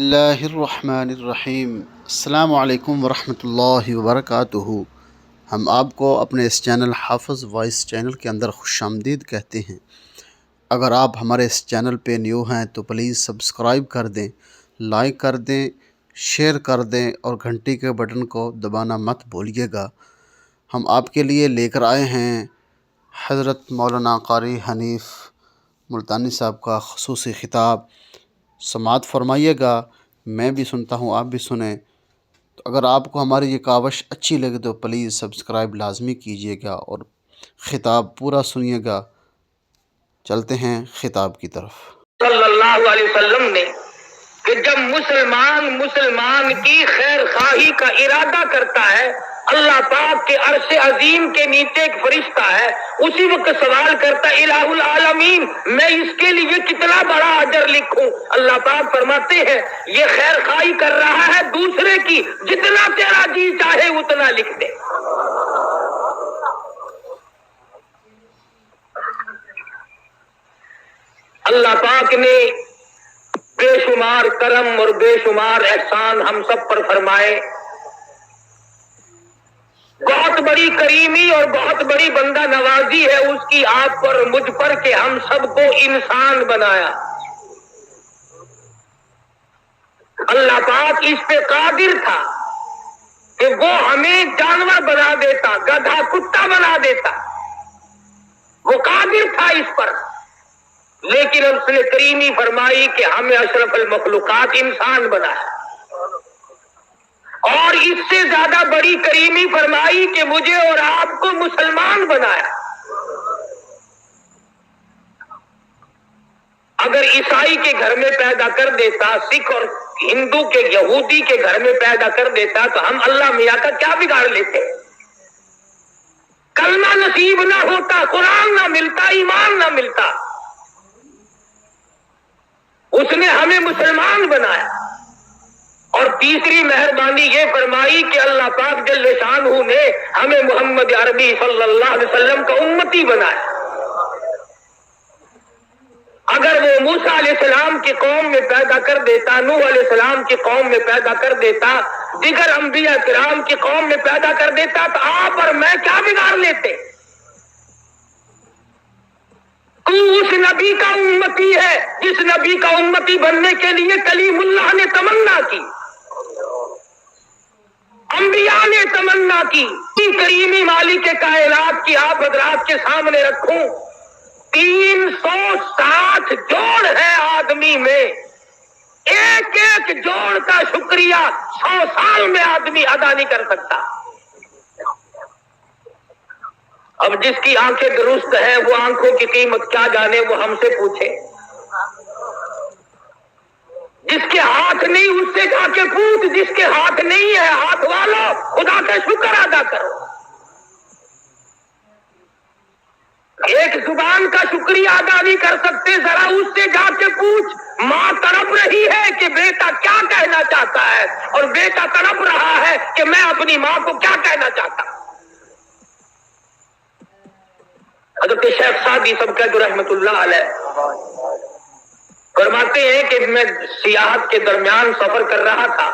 اللہ الرحمن الرحیم۔ السلام علیکم ورحمۃ اللہ وبرکاتہ۔ ہم آپ کو اپنے اس چینل حافظ وائس چینل کے اندر خوش آمدید کہتے ہیں۔ اگر آپ ہمارے اس چینل پہ نیو ہیں تو پلیز سبسکرائب کر دیں، لائک کر دیں، شیئر کر دیں اور گھنٹی کے بٹن کو دبانا مت بھولیے گا۔ ہم آپ کے لیے لے کر آئے ہیں حضرت مولانا قاری حنیف ملتانی صاحب کا خصوصی خطاب۔ سماعت فرمائیے گا، میں بھی سنتا ہوں، آپ بھی سنیں۔ تو اگر آپ کو ہماری یہ کاوش اچھی لگے تو پلیز سبسکرائب لازمی کیجیے گا اور خطاب پورا سنیے گا۔ چلتے ہیں خطاب کی طرف۔ صلی اللہ علیہ وسلم نے کہ جب مسلمان کی خیر خواہی کا ارادہ کرتا ہے، اللہ پاک کے عرش عظیم کے نیچے ایک فرشتہ ہے، اسی وقت سوال کرتا ہے الہ العالمین میں اس کے لیے کتنا بڑا اجر لکھوں؟ اللہ پاک فرماتے ہیں یہ خیر خواہی کر رہا ہے دوسرے کی، جتنا تیرا جی چاہے اتنا لکھ دے۔ اللہ پاک نے بے شمار کرم اور بے شمار احسان ہم سب پر فرمائے، بہت بڑی کریمی اور بہت بڑی بندہ نوازی ہے اس کی آپ پر مجھ پر کہ ہم سب کو انسان بنایا۔ اللہ پاک اس پہ قادر تھا کہ وہ ہمیں جانور بنا دیتا، گدھا کتا بنا دیتا، وہ قادر تھا اس پر، لیکن اس نے کریمی فرمائی کہ ہمیں اشرف المخلوقات انسان بنایا، اور اس سے زیادہ بڑی کریمی فرمائی کہ مجھے اور آپ کو مسلمان بنایا۔ اگر عیسائی کے گھر میں پیدا کر دیتا، سکھ اور ہندو کے یہودی کے گھر میں پیدا کر دیتا تو ہم اللہ میاں کا کیا بگاڑ لیتے؟ کلمہ نصیب نہ ہوتا، قرآن نہ ملتا، ایمان نہ ملتا۔ اس نے ہمیں مسلمان بنایا، اور تیسری مہربانی یہ فرمائی کہ اللہ پاک جل شانہ نے ہمیں محمد عربی صلی اللہ علیہ وسلم کا امتی بنایا۔ اگر وہ موسیٰ علیہ السلام کی قوم میں پیدا کر دیتا، نوح علیہ السلام کی قوم میں پیدا کر دیتا، دیگر انبیاء کرام کی قوم میں پیدا کر دیتا تو آپ اور میں کیا بگاڑ لیتے؟ تو اس نبی کا امتی ہے جس نبی کا امتی بننے کے لیے کلیم اللہ نے تمنا کی، انبیاء نے تمنا کی۔ کریمی مالک کائنات کی آپ حضرات کے سامنے رکھوں، 360 جوڑ ہے آدمی میں، ایک ایک جوڑ کا شکریہ 100 سال میں آدمی ادا نہیں کر سکتا۔ اب جس کی آنکھیں درست ہیں وہ آنکھوں کی قیمت کیا جانے، وہ ہم سے پوچھے۔ جس کے ہاتھ نہیں اس سے جا کے پوچھ، جس کے ہاتھ نہیں ہے ہاتھ والو خدا کا شکر ادا کرو۔ ایک زبان کا شکریہ ادا نہیں کر سکتے، ذرا اس سے جا کے پوچھ، ماں تڑپ رہی ہے کہ بیٹا کیا کہنا چاہتا ہے، اور بیٹا تڑپ رہا ہے کہ میں اپنی ماں کو کیا کہنا چاہتا ہوں۔ حضرت شیخ سعدی صاحب رحمت اللہ علیہ فرماتے ہیں کہ میں سیاحت کے درمیان سفر کر رہا تھا،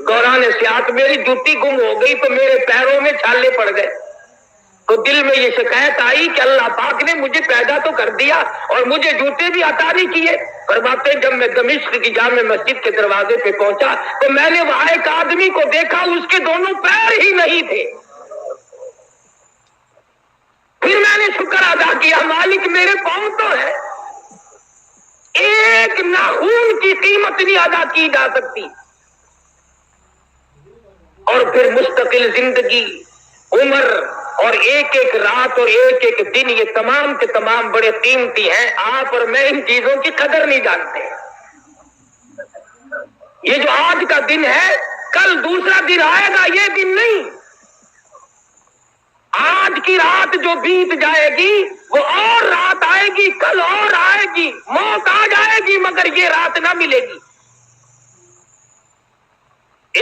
دوران سیاحت میری جوتی گم ہو گئی تو میرے پیروں میں چھالے پڑ گئے، تو دل میں یہ شکایت آئی کہ اللہ پاک نے مجھے پیدا تو کر دیا اور مجھے جوتے بھی عطا نہیں کیے۔ فرماتے ہیں جب میں دمشق کی جامع مسجد کے دروازے پہ پہنچا تو میں نے وہاں ایک آدمی کو دیکھا، اس کے دونوں پیر ہی نہیں تھے۔ پھر میں نے شکر ادا کیا، مالک میرے پاؤں تو ہے، ایک ناخون کی قیمت نہیں ادا کی جا سکتی۔ اور پھر مستقل زندگی، عمر اور ایک ایک رات اور ایک ایک دن، یہ تمام کے تمام بڑے قیمتی ہیں۔ آپ اور میں ان چیزوں کی قدر نہیں جانتے۔ یہ جو آج کا دن ہے کل دوسرا دن آئے گا، یہ دن نہیں۔ آج کی رات جو بیت جائے گی وہ اور رات آئے گی، کل اور آئے گی، موت آ جائے گی مگر یہ رات نہ ملے گی۔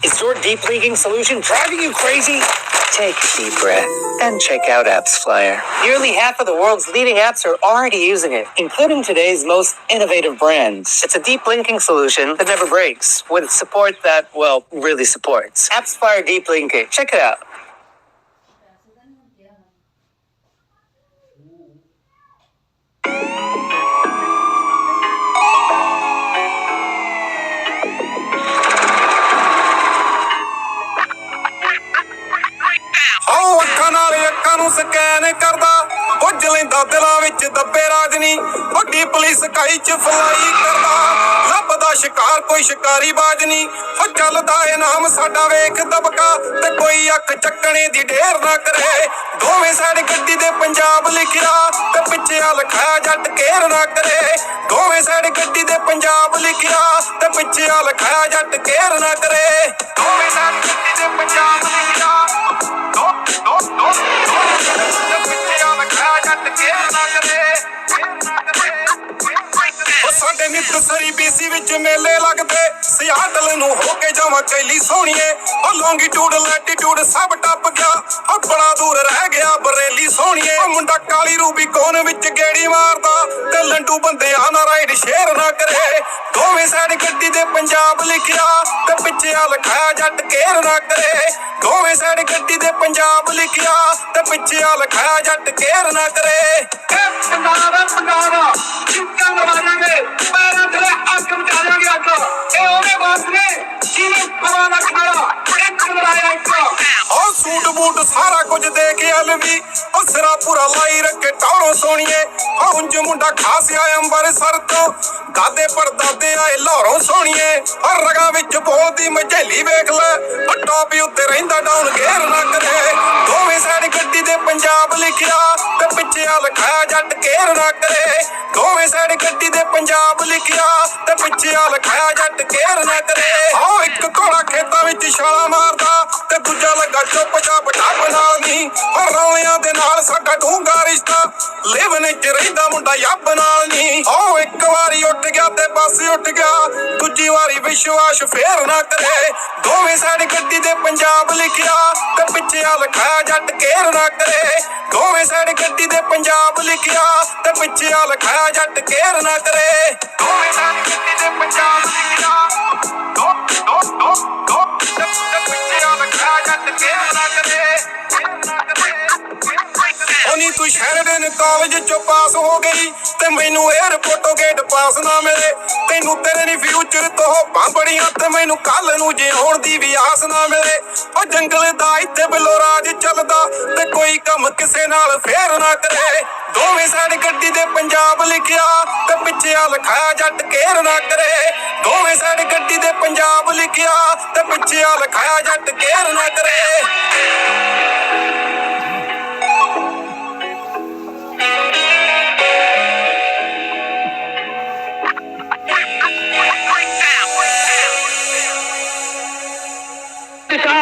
Is your deep leaking solution driving you crazy? Take a deep breath and check out Apps Flyer. Nearly half of the world's leading apps are already using it, including today's most innovative brands. It's a deep linking solution that never breaks, with support that, well, really supports. Apps Flyer Deep Linking. Check it out. Scan ਕਰਦਾ ਪੁੱਜ ਲੈਂਦਾ ਦਿਲਾਂ ਵਿੱਚ ਦੱਬੇ ਰਾਜਨੀ ਵੱਡੀ police ਕਾਈ ਚ fly ਕਰਦਾ ਲੱਭਦਾ ਸ਼ਿਕਾਰ ਕੋਈ ਸ਼ਿਕਾਰੀ ਬਾਜ ਨਹੀਂ ਹੋ ਚੱਲਦਾ ਏ ਨਾਮ ਸਾਡਾ ਵੇਖ ਦਬਕਾ ਤੇ ਕੋਈ ਅੱਖ ਚੱਕਣੇ ਦੀ ਢੇਰ ਨਾ ਕਰੇ ਦੋਵੇਂ ਸਾਈਡ ਗੱਡੀ ਦੇ ਪੰਜਾਬ ਲਿਖਿਆ ਤੇ ਪਿੱਛੇ ਆ ਲਿਖਿਆ ਜੱਟ ਕੇਰ ਨਾ ਕਰੇ ਦੋਵੇਂ ਸਾਈਡ ਗੱਡੀ ਦੇ ਪੰਜਾਬ ਲਿਖਿਆ ਤੇ ਪਿੱਛੇ ਆ ਲਿਖਿਆ ਜੱਟ ਕੇਰ ਨਾ ਕਰੇ ਦੋਵੇਂ ਸਾਈਡ ਗੱਡੀ ਦੇ ਪੰਜਾਬ ਲਿਖਿਆ ਸਾਡੇ ਨਿੱਤਸਰੀ BC ਵਿੱਚ ਮੇਲੇ ਲੱਗਦੇ ਸਿਆਟਲ ਨੂੰ ਹੋ ਕੇ ਜਾਵਾਂ ਕੈਲੀ ਸੋਹਣੀਏ ਉਹ ਲੌਂਗੀਟਿਊਡ ਲੈਟੀਟਿਊਡ ਸਭ ਟੱਪ ਗਿਆ ਉਹ ਬੜਾ ਦੂਰ ਰਹਿ ਗਿਆ ਬਰੇਲੀ ਸੋਹਣੀਏ ਉਹ ਮੁੰਡਾ ਕਾਲੀ ਰੂਬੀ ਕੋਨ ਵਿੱਚ ਗੇੜੀ ਮਾਰਦਾ ਤੇ ਲੰਡੂ ਬੰਦਿਆਂ ਨਾਲ ਰਾਈਡ ਸ਼ੇਅਰ ਨਾ ਕਰੇ ਦੋਵੇਂ ਸਾਈਡ ਗੱਡੀ ਦੇ ਪੰਜਾਬ ਲਿਖਿਆ ਤੇ ਪਿੱਛੇ ਆ ਲਿਖਿਆ ਜੱਟ ਕੇਰ ਨਾ ਕਰੇ ਦੋਵੇਂ ਸਾਈਡ ਗੱਡੀ ਦੇ ਪੰਜਾਬ ਲਿਖਿਆ ਤੇ ਪਿੱਛੇ ਆ ਲਿਖਿਆ ਜੱਟ ਕੇਰ ਨਾ ਕਰੇ ਪੰਜਾਬਾ ਚੁੱਕਾਂ ਲਵਾਵਾਂਗੇ ਪੈਰਾਂ ਥਲੇ ਅੱਗ ਮਚਾ ਦਿਆਂਗੇ ਅੱਗ ਇਹ ਉਹਨੇ ਬਾਤ ਨੇ ਜਿਹਨੇ ਪਰਵਾਹ ਨਾ ਖਾਣਾ ਇੱਕ ਲੜਾਇਆ ਇੱਕ ਉਹ ਸੂਟ ਬੂਟ ਸਾਰਾ ਕੁਝ ਦੇ ਕੇ ਅਲਵੀ ਉਹ ਸਿਰਾ ਪੂਰਾ ਲਾਈ ਰੱਖੇ ਟੌਰੋਂ ਸੋਹਣੀਏ ਉਹ ਉਂਝ ਮੁੰਡਾ ਖਾਸ ਆਇਆ ਅੰਬਰਸਰ ਤੋਂ ਦਾਦੇ ਪੜਦਾਦੇ ਆਏ ਲਾਹੌਰੋਂ ਸੋਹਣੀਏ ਉਹ ਰਗਾਂ ਵਿੱਚ ਬੋਲਦੀ ਮਝੇਲੀ ਵੇਖ ਲੈ ਉਹ ਟੋਪੀ ਉੱਤੇ ਰਹਿੰਦਾ ਡਾਊਨ ਗੇਰ ਨਾ ਕਰੇ ਦੋਵੇਂ ਸਾਈਡ ਗੱਡੀ ਦੇ ਪੰਜਾਬ ਲਿਖਿਆ ਤੇ ਪਿੱਛੇ ਆ ਲਿਖਿਆ ਜੱਟ ਕੇਰ ਨਾ ਕਰੇ ਦੋਵੇਂ ਸਾਈਡ ਗੱਡੀ ਦੇ ਪੰਜਾਬ ਲਿਖਿਆ ਤੇ ਪਿੱਛੇ ਆ ਲਿਖਿਆ ਜੱਟ ਕੇਰ ਨਾ ਕਰੇ ਉਹ ਇੱਕ ਘੋੜਾ ਖੇਤਾਂ ਵਿੱਚ ਛਾਲਾ ਮਾਰਦਾ ਤੇ ਦੂਜਾ ਲੱਗਾ ਚੁੱਪ ਚਾਪ ਢੱਬ ਨਾਲ ਨਹੀਂ ਉਹ ਰੌਲਿਆਂ ਦੇ ਨਾਲ ਸਾਡਾ ਡੂੰਘਾ ਰਿਸ਼ਤਾ ਲਿਵਨ ਚ ਰਹਿੰਦਾ ਮੁੰਡਾ ਯੱਬ ਨਾਲ ਨਹੀਂ ਉਹ ਇੱਕ ਵਾਰੀ ਉੱਠ ਗਿਆ ਤੇ ਬਸ ਉੱਠ ਗਿਆ ਦੂਜੀ ਵਾਰੀ ਵਿਸ਼ਵਾਸ ਫੇਰ ਨਾ ਕਰੇ ਦੋਵੇਂ ਸਾਈਡ ਗੱਡੀ ਦੇ ਪੰਜਾਬ ਲਿਖਿਆ ਤੇ ਪਿੱਛੇ ਆ ਲਿਖਿਆ ਜੱਟ ਕੇਰ ਨਾ ਕਰੇ ਦੋਵੇਂ ਸਾਈਡ ਗੱਡੀ ਦੇ ਪੰਜਾਬ ਲਿਖਿਆ ਤੇ ਪਿੱਛੇ ਆ ਲਿਖਿਆ ਜੱਟ ਕੇਰ ਨਾ ਕਰੇ ਦੋਵੇਂ ਸਾਈਡ ਗੱਡੀ ਦੇ ਪੰਜਾਬ ਲਿਖਿਆ ਤੇ ਪਿੱਛੇ ਆ ਲਿਖਿਆ ਜੱਟ ਕੇਰ ਨਾ ਕਰੇ ਨੀ ਤੂੰ ਸ਼ਹਿਰਦੇਨ ਕਾਲਜ ਚੋਂ ਪਾਸ ਹੋ ਗਈ ਤੇ ਮੈਨੂੰ 에어ਪੋਰਟੋਂ ਗੇਟ ਪਾਸ ਨਾ ਮਿਲੇ ਤੈਨੂੰ ਤੇਰੇ ਨੀ ਫਿਊਚਰ ਤੋਂ ਬਾਂਬੜੀਆਂ ਤੇ ਮੈਨੂੰ ਕੱਲ ਨੂੰ ਜਿਉਣ ਦੀ ਵੀ ਆਸ ਨਾ ਮਿਲੇ ਉਹ ਜੰਗਲ ਦਾ ਇੱਥੇ ਬਿਲੋ ਰਾਜ ਚੱਲਦਾ ਤੇ ਕੋਈ ਕੰਮ ਕਿਸੇ ਨਾਲ ਫੇਰ ਨਾ ਕਰੇ ਦੋਵੇਂ ਸਾਈਡ ਗੱਡੀ ਦੇ ਪੰਜਾਬ ਲਿਖਿਆ ਤੇ ਪਿੱਛੇ ਆ ਲਿਖਿਆ ਜੱਟ ਕੇਰ ਨਾ ਕਰੇ ਦੋਵੇਂ ਸਾਈਡ ਗੱਡੀ ਦੇ ਪੰਜਾਬ ਲਿਖਿਆ ਤੇ ਪਿੱਛੇ ਆ ਲਿਖਿਆ ਜੱਟ ਕੇਰ ਨਾ ਕਰੇ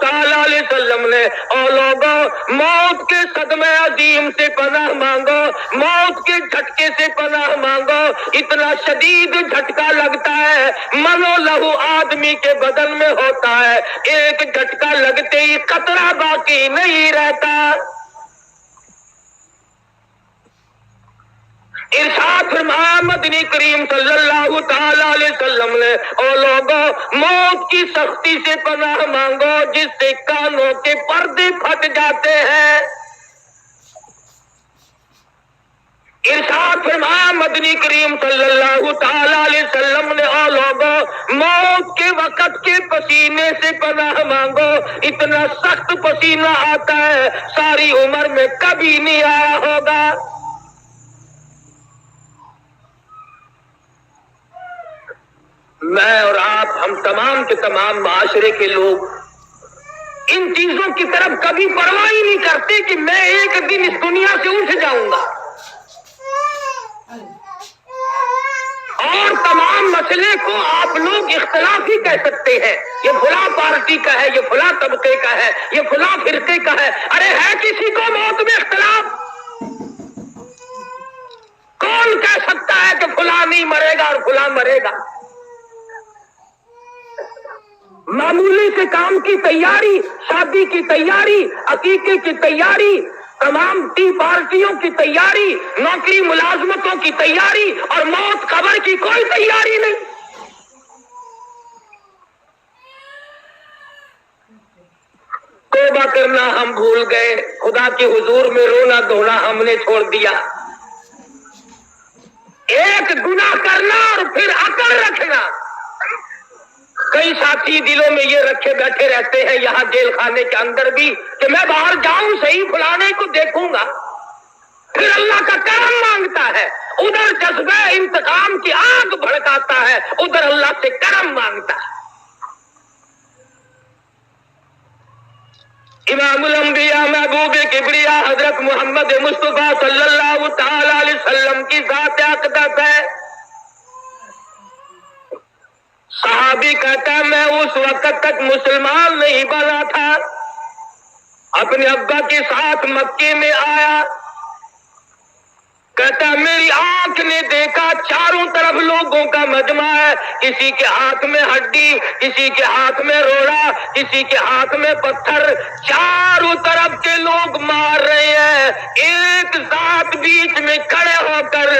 تعالی علیہ وسلم نے اور لوگوں موت کے صدمے عظیم سے پناہ مانگو، موت کے جھٹکے سے پناہ مانگو، اتنا شدید جھٹکا لگتا ہے منو لہو آدمی کے بدن میں ہوتا ہے، ایک جھٹکا لگتے ہی قطرہ باقی نہیں رہتا۔ ارشاد فرمایا مدنی کریم صلی اللہ تعالی علیہ وسلم نے اور لوگوں موت کی سختی سے پناہ مانگو جس سے کانوں کے پردے پھٹ جاتے ہیں۔ ارشاد فرمایا مدنی کریم صلی اللہ تعالی علیہ وسلم نے اور لوگوں موت کے وقت کے پسینے سے پناہ مانگو، اتنا سخت پسینہ آتا ہے ساری عمر میں کبھی نہیں آیا ہوگا۔ میں اور آپ ہم تمام کے تمام معاشرے کے لوگ ان چیزوں کی طرف کبھی پرواہ ہی نہیں کرتے کہ میں ایک دن اس دنیا سے اٹھ جاؤں گا، اور تمام مسئلے کو آپ لوگ اختلاف ہی کہہ سکتے ہیں، یہ فلاں پارٹی کا ہے، یہ فلاں طبقے کا ہے، یہ فلاں فرقے کا ہے۔ ارے ہے کسی کو موت میں اختلاف؟ کون کہہ سکتا ہے کہ فلاں نہیں مرے گا اور فلاں مرے گا؟ معمولی سے کام کی تیاری، شادی کی تیاری، عقیقے کی تیاری، تمام ٹی پارٹیوں کی تیاری، نوکری ملازمتوں کی تیاری، اور موت قبر کی کوئی تیاری نہیں۔ توبہ کرنا ہم بھول گئے، خدا کے حضور میں رونا دھونا ہم نے چھوڑ دیا۔ ایک گناہ کرنا اور پھر عقل رکھنا۔ کئی ساتھی دلوں میں یہ رکھے بیٹھے رہتے ہیں یہاں جیل خانے کے اندر بھی کہ میں باہر جاؤں صحیح فلانے کو دیکھوں گا، پھر اللہ کا کرم مانگتا ہے، ادھر جذبہ انتقام کی آگ بھڑکاتا ہے، ادھر اللہ سے کرم مانگتا ہے۔ امام الانبیاء محبوب کبریا حضرت محمد مصطفیٰ صلی اللہ تعالی علیہ وسلم کی ذات اقدس ہے۔ صحابی کہتا ہے میں اس وقت تک مسلمان نہیں بنا تھا، اپنے ابا کے ساتھ مکے میں آیا، کہتا میری آنکھ نے دیکھا چاروں طرف لوگوں کا مجمع ہے، کسی کے ہاتھ میں ہڈی، کسی کے ہاتھ میں روڑا، کسی کے ہاتھ میں پتھر، چاروں طرف کے لوگ مار رہے ہیں، ایک ذات بیچ میں کھڑے ہو کر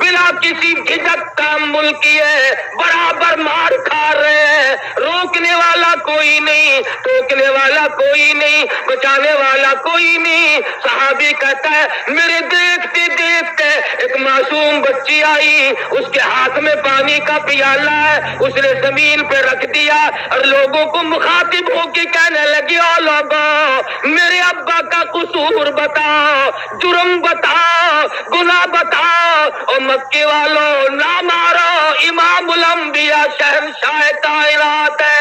بلا کسی جھجک تحمل کیے برابر مار کھا رہے ہیں، روکنے والا کوئی نہیں، ٹوکنے والا کوئی نہیں، بچانے والا کوئی نہیں۔ صحابی کہتا ہے میرے دیکھتے دیکھتے ایک معصوم بچی آئی، اس کے ہاتھ میں پانی کا پیالہ ہے، اس نے زمین پہ رکھ دیا اور لوگوں کو مخاطب ہو کے کہنے لگی او لوگوں میرے ابا کا قصور بتاؤ، جرم بتاؤ، گناہ بتاؤ، اور مکے والوں نہ مارو، امام الانبیاء شہنشاہ کائنات ہے۔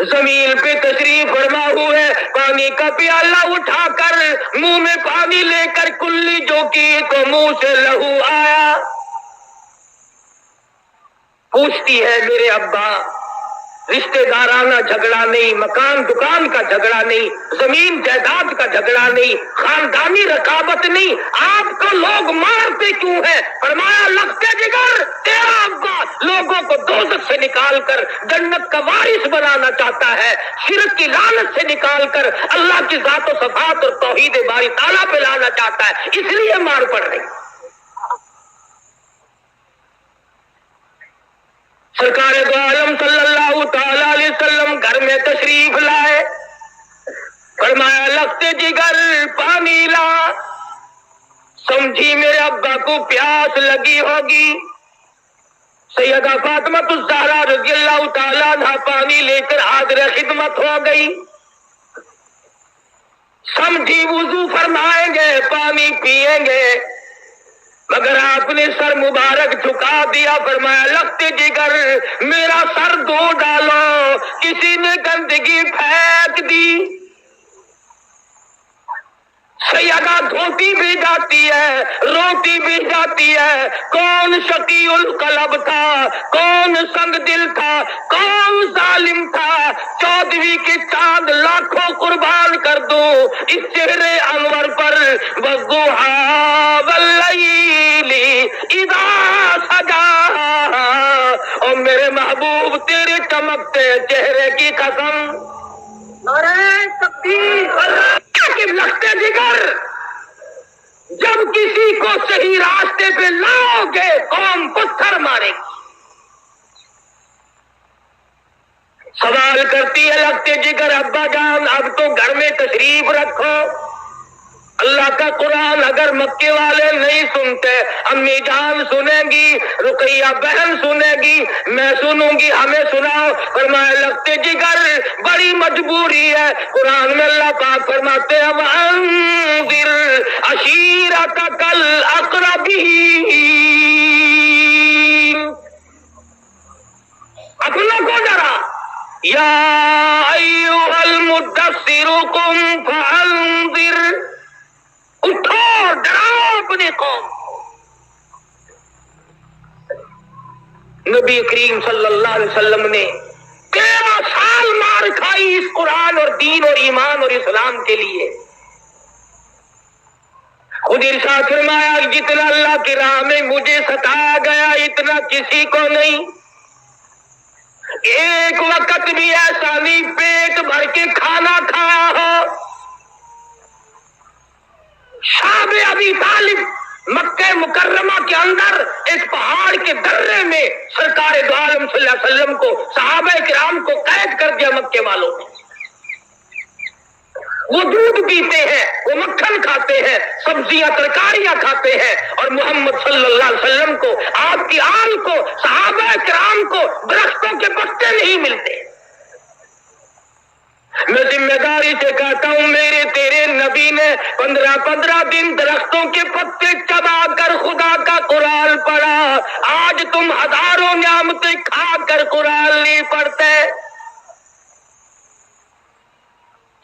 زمین پہ تشریف فرما ہوئے، پانی کا پیالہ اٹھا کر منہ میں پانی لے کر کلی جو کی تو منہ سے لہو آیا۔ پوچھتی ہے میرے ابا، رشتے دارانہ جھگڑا نہیں، مکان دکان کا جھگڑا نہیں، زمین جائیداد کا جھگڑا نہیں، خاندانی رقابت نہیں، آپ کو لوگ مارتے کیوں ہیں؟ فرمایا لگتے جگر تیرا ابا لوگوں کو دوزخ سے نکال کر جنت کا وارث بنانا چاہتا ہے، شرک کی لعنت سے نکال کر اللہ کی ذات و صفات اور توحید باری تعالیٰ پہ لانا چاہتا ہے، اس لیے مار پڑ رہی۔ سرکار دو عالم صلی اللہ تعالی علیہ وسلم گھر میں تشریف لائے، فرمایا لگتے جگر پانی لا، سمجھی میرے ابا کو پیاس لگی ہوگی۔ سیدہ فاطمہ الزہرا رضی اللہ تعالیٰ عنہ پانی لے کر حاضر خدمت ہو گئی، سمجھی وضو فرمائیں گے پانی پیئیں گے، مگر آپ نے سر مبارک جھکا دیا، فرمایا لگتے جگر میرا سر دھو ڈالو، کسی نے گندگی پھینک دی۔ سیدہ دھوتی بھی جاتی ہے، روتی بھی جاتی ہے، کون شقی القلب تھا، کون سنگ دل تھا، کون ظالم تھا، 14ویں کے چاند لاکھوں قربان کر دوں اس چہرے انور پر، والضحیٰ واللیل اذا سجا، اور میرے محبوب تیرے چمکتے چہرے کی قسم، نعرہ تکبیر، لگتے جگر جب کسی کو صحیح راستے پہ لاؤ گے قوم پتھر مارے گی۔ سوال کرتی ہے لگتے جگر ابا جان اب تو گھر میں تشریف رکھو، اللہ کا قرآن اگر مکے والے نہیں سنتے، امی جان سنیں گی، رقیہ بہن سنے گی، میں سنوں گی، ہمیں سناؤ۔ فرمایا لگتے جگر بڑی مجبوری ہے، قرآن میں اللہ پاک فرماتے ہیں وَأَنذِرْ عَشِيرَتَكَ الْأَقْرَبِينَ، اپنوں کو ڈرا، یا ایھا المدثر قم فانذر، اٹھو ڈراؤ اپنے قوم۔ نبی کریم صلی اللہ علیہ وسلم نے 13 سال مار کھائی اس قرآن اور دین اور ایمان اور اسلام کے لیے۔ خود ارشاد فرمایا جتنا اللہ کی راہ میں مجھے ستایا گیا اتنا کسی کو نہیں، ایک وقت بھی ایسا نہیں پیٹ بھر کے کھانا کھایا ہو۔ شعب ابی طالب مکہ مکرمہ کے اندر ایک پہاڑ کے درے میں سرکار دو عالم صلی اللہ علیہ وسلم کو صحابہ کرام کو قید کر دیا مکے والوں نے۔ وہ دودھ پیتے ہیں، وہ مکھن کھاتے ہیں، سبزیاں ترکاریاں کھاتے ہیں، اور محمد صلی اللہ علیہ وسلم کو، آپ کی آل کو، صحابہ کرام کو درختوں کے پتے نہیں ملتے۔ میں ذمہ داری سے کہتا ہوں میرے تیرے نبی نے 15 دن درختوں کے پتے چبا کر خدا کا قرآن پڑھا، آج تم ہزاروں نعمتیں کھا کر قرآن نہیں پڑھتے۔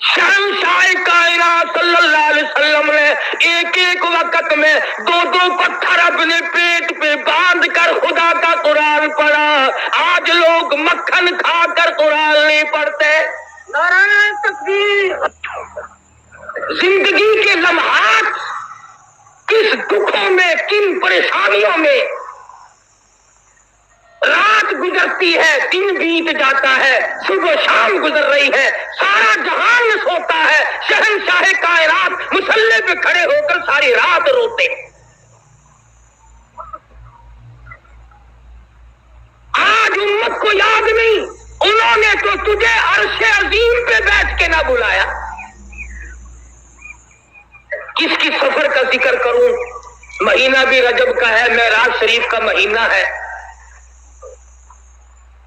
شہنشاہ کائنات صلی اللہ علیہ وسلم نے ایک وقت میں 2 پتھر اپنے پیٹ پہ باندھ کر خدا کا قرآن پڑھا، آج لوگ مکھن کھا کر قرآن نہیں پڑھتے۔ نعرہ تکبیر۔ زندگی کے لمحات کس دکھوں میں، کن پریشانیوں میں رات گزرتی ہے، دن بیت جاتا ہے، صبح شام گزر رہی ہے، سارا جہان سوتا ہے، شہنشاہ کائنات مصلے پہ کھڑے ہو کر ساری رات روتے ہیں۔ آج امت کو یاد نہیں، انہوں نے تو تجھے عرش عظیم پہ بیٹھ کے نہ بلایا۔ کس کی سفر کا ذکر کروں، مہینہ بھی رجب کا ہے، معراج شریف کا مہینہ ہے۔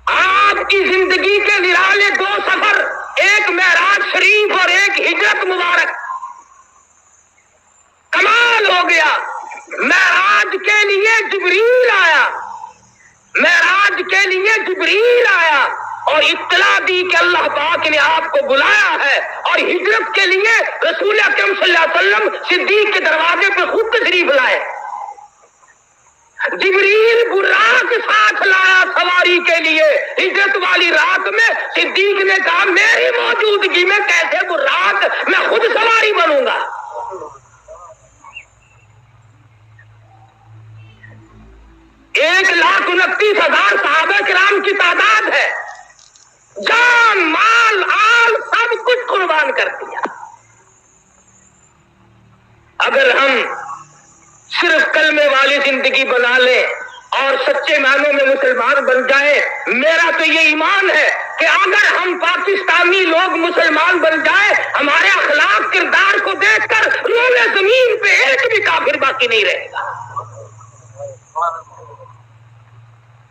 آپ کی زندگی کے نرالے 2 سفر، ایک معراج شریف اور ایک ہجرت مبارک، کمال ہو گیا۔ معراج کے لیے جبریل آیا، معراج کے لیے جبریل آیا، اور اطلاع دی کہ اللہ پاک نے آپ کو بلایا ہے، اور ہجرت کے لیے رسول اکرم صلی اللہ علیہ وسلم صدیق کے دروازے پہ خود تشریف لائے، جبریل براق ساتھ لایا سواری کے لیے، ہجرت والی رات میں صدیق نے کہا میری موجودگی میں کیسے براق، میں خود سواری بنوں گا۔ 1,29,000 صحابہ کرام کی تعداد ہے، جان مال آل سب کچھ قربان کر دیا۔ اگر ہم صرف کلمے والی زندگی بنا لیں اور سچے معنوں میں مسلمان بن جائیں، میرا تو یہ ایمان ہے کہ اگر ہم پاکستانی لوگ مسلمان بن جائیں، ہمارے اخلاق کردار کو دیکھ کر روئے زمین پہ ایک بھی کافر باقی نہیں رہے گا۔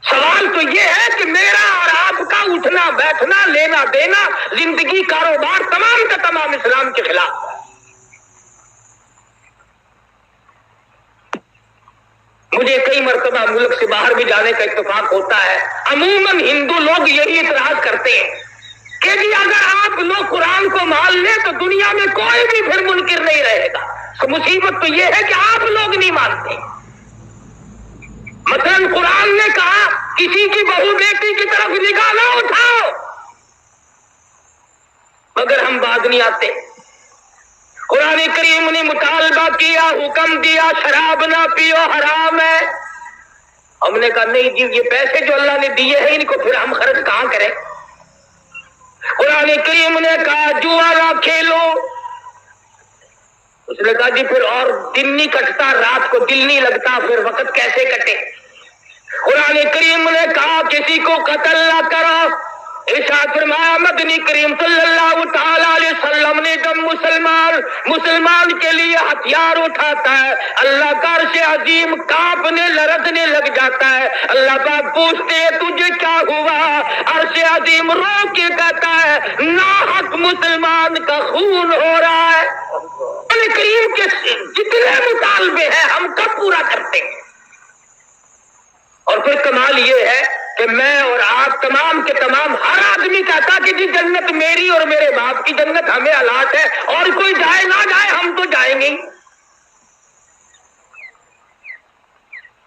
سوال تو یہ ہے کہ میرا اور آپ کا اٹھنا بیٹھنا لینا دینا زندگی کاروبار تمام کا تمام اسلام کے خلاف ہے۔ مجھے کئی مرتبہ ملک سے باہر بھی جانے کا اتفاق ہوتا ہے، عموماً ہندو لوگ یہی اعتراض کرتے ہیں کہ جی اگر آپ لوگ قرآن کو مان لیں تو دنیا میں کوئی بھی پھر منکر نہیں رہے گا۔ تو مصیبت تو یہ ہے کہ آپ لوگ نہیں مانتے۔ مثلاً قرآن نے کہا کسی کی بہو بیٹی کی طرف نگاہ نہ اٹھاؤ، مگر ہم بعد نہیں آتے۔ قرآن کریم نے مطالبہ کیا، حکم دیا شراب نہ پیو حرام ہے، ہم نے کہا نہیں جی یہ پیسے جو اللہ نے دیے ہیں ان کو پھر ہم خرچ کہاں کریں۔ قرآن کریم نے کہا جوا نہ کھیلو، اس نے کہا جی پھر اور دن نہیں کٹتا، رات کو دل نہیں لگتا، پھر وقت کیسے کٹے۔ قرآن کریم نے کہا کسی کو قتل نہ کرو، ارشاد فرمایا مدنی کریم صلی اللہ تعالی علیہ وسلم نے جب مسلمان کے لیے ہتھیار اٹھاتا ہے اللہ کا عرش عظیم کانپنے لرزنے لگ جاتا ہے۔ اللہ پاک پوچھتے ہیں تجھے کیا ہوا، عرش عظیم رو کے کہتا ہے ناحق مسلمان کا خون ہو رہا ہے۔ قرآن کریم کے جتنے مطالبے ہیں ہم کب پورا کرتے ہیں؟ اور پھر کمال یہ ہے کہ میں اور آپ تمام کے تمام ہر آدمی کہتا کہ جی جنت میری اور میرے باپ کی جنت ہمیں الاٹ ہے، اور کوئی جائے نہ جائے ہم تو جائیں گے۔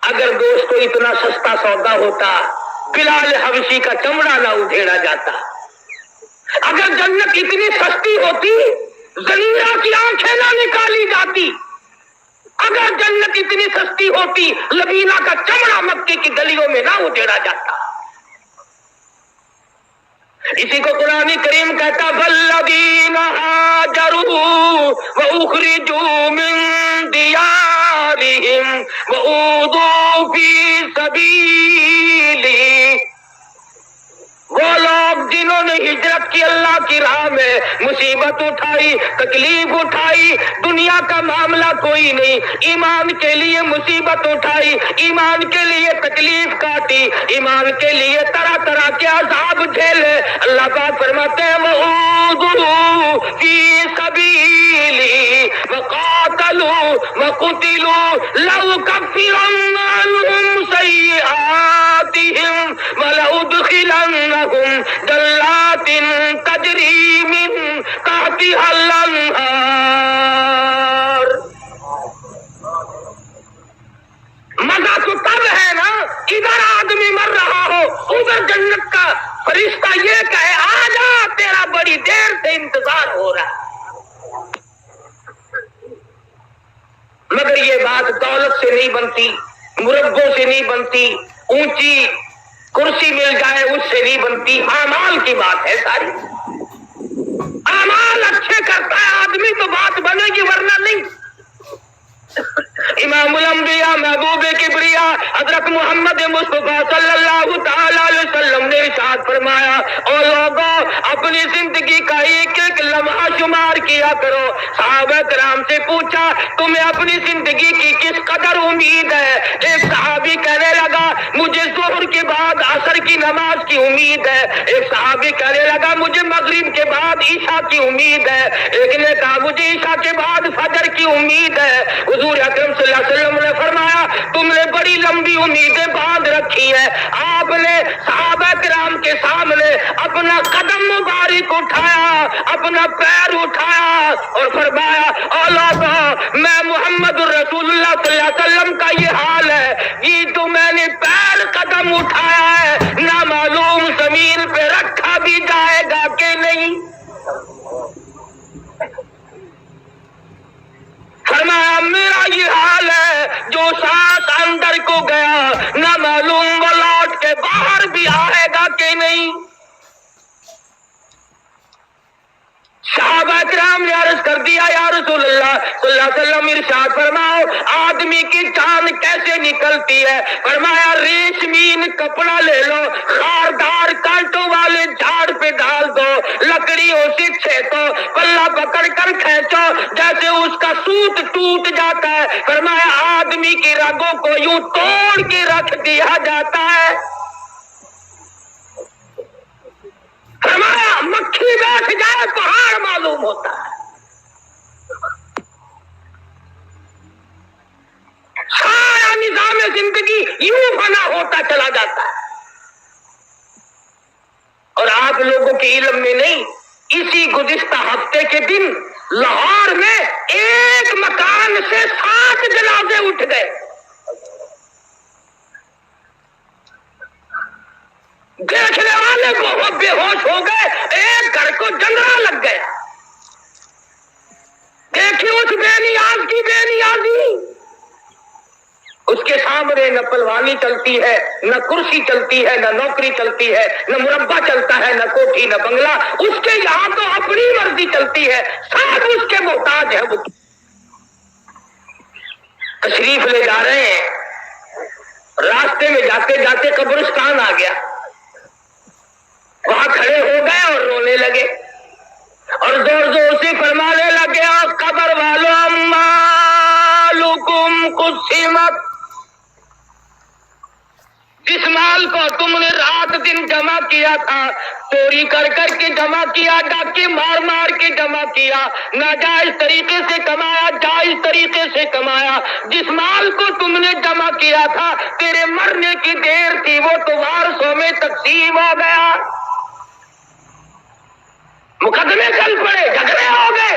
اگر دوستو اتنا سستا سودا ہوتا بلال حبشی کا چمڑا نہ ادھیڑا جاتا، اگر جنت اتنی سستی ہوتی زنیرہ کی آنکھیں نہ نکالی جاتی، اگر جنت اتنی سستی ہوتی لبینہ کا چمڑا مکے کی گلیوں میں نہ ادھیڑا جاتا۔ اسی کو قرآن کریم کہتا والذین ہاجروا واخرجوا من دیارہم واوذوا فی سبیلی، وہ لوگ جنہوں نے ہجرت کی اللہ کی راہ میں، مصیبت اٹھائی تکلیف اٹھائی، دنیا کا معاملہ کوئی نہیں، ایمان کے لیے مصیبت اٹھائی، ایمان کے لیے تکلیف کاٹی، ایمان کے لیے طرح طرح کے عذاب جھیلے، اللہ پاک فرماتے ہیں وَأُوذُوا فِي سَبِيلِي وَقَاتَلُوا وَقُتِلُوا لَأُكَفِّرَنَّ عَنْهُمْ سَيِّئَاتِهِمْ وَلَأُدْخِلَنَّهُمْ جنات تجری من تحتها الانہار۔ مزہ تو تب ہے نا ادھر آدمی مر رہا ہو، ادھر جنت کا فرشتہ یہ کہے آجا تیرا بڑی دیر سے انتظار ہو رہا ہے۔ مگر یہ بات دولت سے نہیں بنتی، مربوں سے نہیں بنتی، اونچی کرسی مل جائے اس سے نہیں بنتی، اعمال کی بات ہے ساری۔ اعمال اچھے کرتا ہے آدمی تو بات بنے گی، ورنہ نہیں۔ امام الانبیاء محبوب کبریا حضرت محمد مصطفیٰ صلی اللہ تعالی علیہ وسلم نے ارشاد فرمایا او لوگوں اپنی زندگی کا ایک ایک لمحہ شمار کیا کرو۔ صحابہ کرام سے پوچھا تمہیں اپنی زندگی کی کس قدر امید ہے؟ ایک صحابی کہنے لگا مجھے ظہر کے بعد عصر کی نماز کی امید ہے، ایک صحابی کہنے لگا مجھے مغرب کے بعد عشاء کی امید ہے، ایک نے کہا مجھے عشاء کے بعد فجر کی امید ہے۔ حضور اکرم صلی اللہ علیہ وسلم نے فرمایا تم نے بڑی لمبی امیدیں باندھ رکھی ہیں۔ آپ نے صحابہ کرام کے سامنے اپنا قدم مبارک اٹھایا، اپنا پیر اٹھایا اور فرمایا اولادو میں محمد رسول اللہ صلی اللہ علیہ وسلم کا یہ حال ہے، یہ تو میں نے پیر قدم اٹھایا ہے، نہ معلوم زمین پہ رکھا بھی جائے گا کہ نہیں۔ فرمایا میرا یہ حال ہے، جو سانس اندر کو گیا نہ معلوم وہ لوٹ کے باہر بھی آئے گا کہ نہیں۔ صحابہ کرام نے عرض کر دیا یا رسول اللہ صلی اللہ علیہ وسلم ارشاد فرماؤ آدمی کی جان کیسے نکلتی ہے؟ فرمایا ریشمین کپڑا لے لو، خاردار کانٹوں والے جھاڑ پہ ڈال دو، لکڑیوں سے چھیدو، پلہ پکڑ کر کھینچو، جیسے اس کا سوت ٹوٹ جاتا ہے فرمایا آدمی کی رگوں کو یوں توڑ کے رکھ دیا جاتا ہے۔ فرمایا مکھی بیٹھ جائے پہاڑ معلوم ہوتا ہے۔ سارا نظام زندگی یوں فنا ہوتا چلا جاتا ہے، اور آپ لوگوں کے علم میں نہیں، اسی گزشتہ ہفتے کے دن لاہور میں ایک مکان سے 7 جنازے اٹھ گئے۔ دیکھنے والے بہت بے ہوش ہو گئے، ایک گھر کو جنگڑا لگ گیا۔ دیکھیں اس بے نیاز کی بے نیازی، اس کے سامنے نہ پلوانی چلتی ہے، نہ کرسی چلتی ہے، نہ نوکری چلتی ہے، نہ مربع چلتا ہے، نہ کوٹھی، نہ بنگلہ، اس کے یہاں تو اپنی مرضی چلتی ہے، سب اس کے محتاج ہے۔ وہ تشریف لے جا رہے ہیں، راستے میں جاتے جاتے قبرستان آ گیا، وہاں کھڑے ہو گئے اور رونے لگے اور زور زور سے فرمانے لگے قبر والو اموالکم قسمت، جس مال کو تم نے رات دن جمع کیا تھا، چوری کر کر کے جمع کیا، ڈاکے مار مار کے جمع کیا، ناجائز طریقے سے کمایا، جائز طریقے سے کمایا، جس مال کو تم نے جمع کیا تھا تیرے مرنے کی دیر تھی، وہ تو وارثوں میں تقسیم ہو گیا۔ مقدمے چل پڑے، جھگڑے ہو گئے۔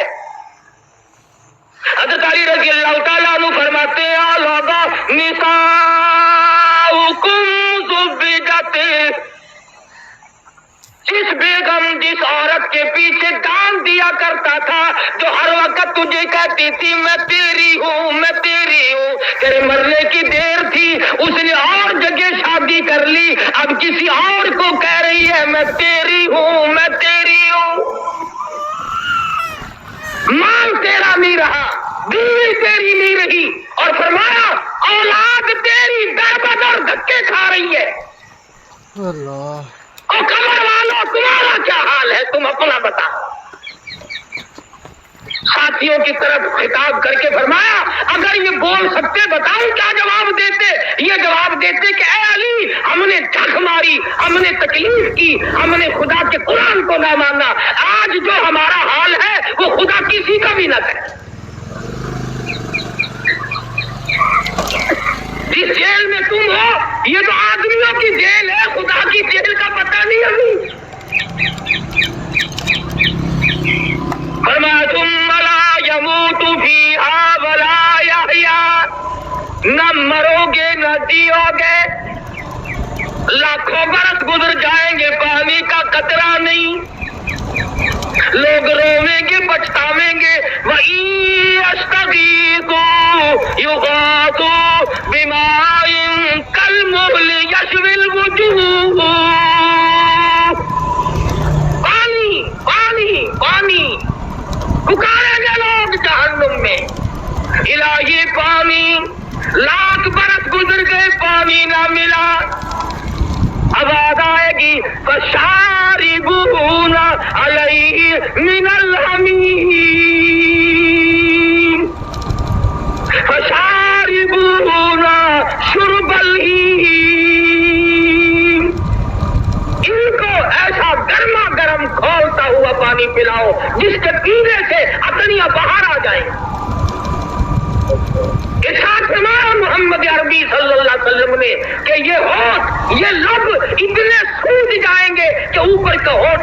حضرت علی رضی اللہ تعالیٰ عنہ فرماتے ہیں لوگوں نساؤکم زبجت، جس بیگم جس عورت کے پیچھے جان دیا کرتا تھا، جو ہر وقت تجھے کہتی تھی میں تیری ہوں میں تیری ہوں، تیرے مرنے کی دیر تھی، اس نے اور جگہ شادی کر لی، اب کسی اور کو کہہ رہی ہے میں تیری ہوں میں تیری ہوں۔ مال تیرا نہیں رہا، بیوی تیری نہیں رہی، اور فرمایا اولاد تیری در دھکے کھا رہی ہے۔ اللہ، اور قبر والوں تمہارا کیا حال ہے، تم اپنا بتا۔ ساتھیوں کی طرف خطاب کر کے فرمایا اگر یہ بول سکتے بتاؤ کیا جواب دیتے؟ یہ جواب دیتے کہ اے علی ہم نے جھک ماری، ہم نے تکلیف کی، ہم نے خدا کے قرآن کو نہ مانا، آج جو ہمارا حال ہے وہ خدا کسی کا بھی نہ کرے۔ جس جیل میں تم ہو یہ تو آدمیوں کی جیل ہے، خدا کی جیل کا پتہ نہیں ابھی۔ فرمایا ثم لا يموت فيها ولا يحيا، نہ مرو گے نہ جیو گے، لاکھوں برس گزر جائیں گے پانی کا قطرہ نہیں، لوگ رویں گے پچھتاویں گے۔ وَإِن يَسْتَغِيثُوا يُغَاثُوا بِمَاءٍ كَالْمُهْلِ يَشْوِي الْوُجُوهَ، پانی پانی پانی پکاریں گے لوگ جہنم میں، الہی پانی، لاکھ برس گزر گئے پانی نہ ملا، آواز آئے گی فَشَارِبُونَ عَلَيْهِ مِنَ الْحَمِيمِ، فَشَارِبُونَ شُرْبَ الْهِيمِ، ان کو ایسا گرما گرم کھولتا ہوا پانی پلاؤ جس کے پینے سے اپنیاں باہر آ جائیں۔ ارشاد فرمایا محمد عربی صلی اللہ علیہ وسلم نے کہ یہ ہونٹ یہ لب اتنے سوج جائیں گے کہ اوپر کا ہونٹ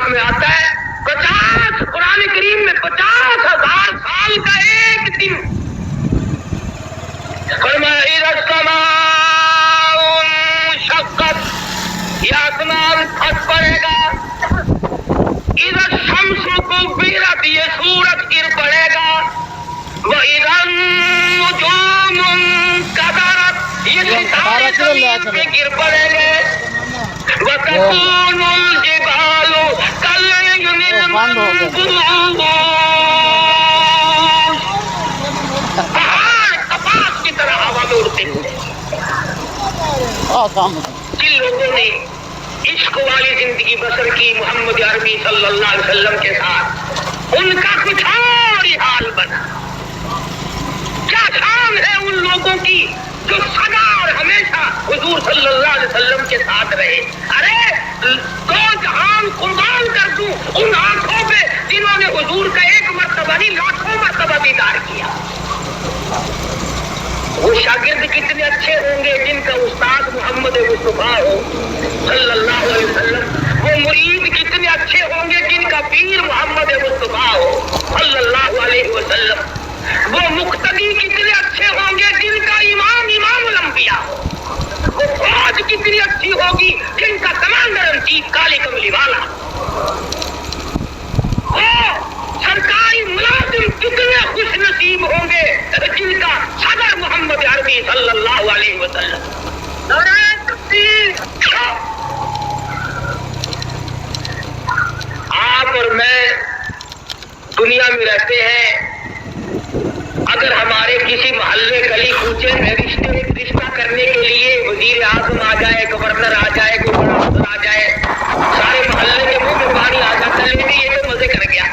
پاک میں آتا ہے 50 قرآن کریم میں 50,000 سال کا ایک دن. فرمایا اذا السماء انشقت، یہ آسمان پھٹ پڑے گا. اذا الشمس كورت، یہ سورج گر پڑے گا. واذا النجوم انكدرت، یہ ستارے زمین پہ گر پڑیں گے. وتكون الجبال كالعهن المنفوش، پہاڑ کپاس کی طرح ہوا میں اڑتے ہوئے. جن لوگوں نے عشق والی زندگی بسر کی محمد عربی صلی اللہ علیہ وسلم کے ساتھ، ان کا کچھ اور ہی حال بنا. کیا شان ہے ان لوگوں کی جو سدا اور ہمیشہ حضور صلی اللہ علیہ وسلم کے ساتھ رہے. ارے دو جہان قربان کر دوں ان آنکھوں پہ جنہوں نے حضور کا ایک مرتبہ نہیں لاکھوں مرتبہ دیدار کیا. وہ شاگرد کتنے اچھے ہوں گے جن کا استاد محمد مصطفیٰ ہو صلی اللہ علیہ وسلم. وہ مرید کتنے اچھے ہوں گے جن کا پیر محمد مصطفیٰ ہو صلی اللہ علیہ وسلم. وہ مقتدی کتنے اچھے ہوں گے جن کا امام امام الانبیاء ہو. وہ فوج کتنی اچھی ہوگی جن کا کمانڈر ان چیف کالے کملی والا. وہ سرکاری ملازم کتنے خوش نصیب ہوں گے جن کا صدر محمد عربی صلی اللہ علیہ وسلم. آپ اور میں دنیا میں رہتے ہیں. اگر ہمارے کسی محلے گلی کوچے میں رشتہ کرنے کے لیے وزیر اعظم آ جائے، گورنر آ جائے، کوئی بڑا افسر آ جائے، سارے محلے کے منہ میں پانی آ جاتا ہے. لیکن یہ تو مزے کر گیا،